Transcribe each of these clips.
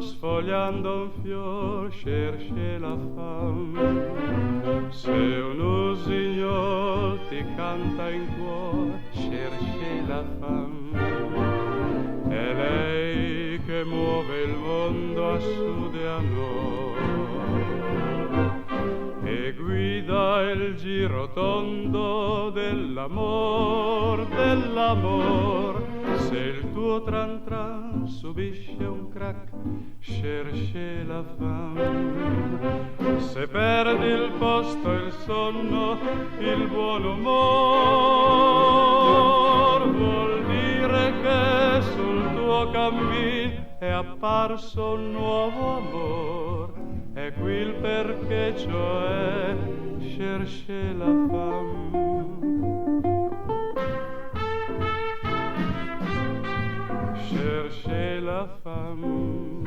sfogliando un fior cherche la femme. Se un usignol ti canta in cuore, cherche la femme. È lei che muove il mondo a sud e a nord e guida il giro tondo dell'amor, dell'amor. Se il tuo tran tran subisce un crack, cherche la femme. Se perdi il posto, il sonno, il buon umor, vuol dire che sul tuo cammin è apparso un nuovo amor. È qui il perché, cioè, cherche la femme. Cherche la femme.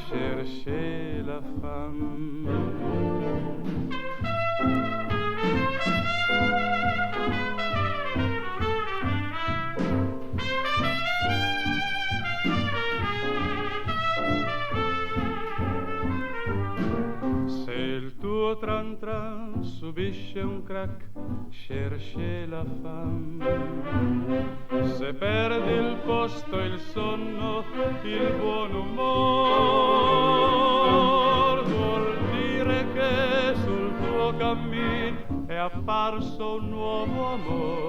Cherche la femme. Tran tran subisce un crack, cherche la femme. Se perdi il posto, il sonno, il buon umor, vuol dire che sul tuo cammin è apparso un nuovo amor.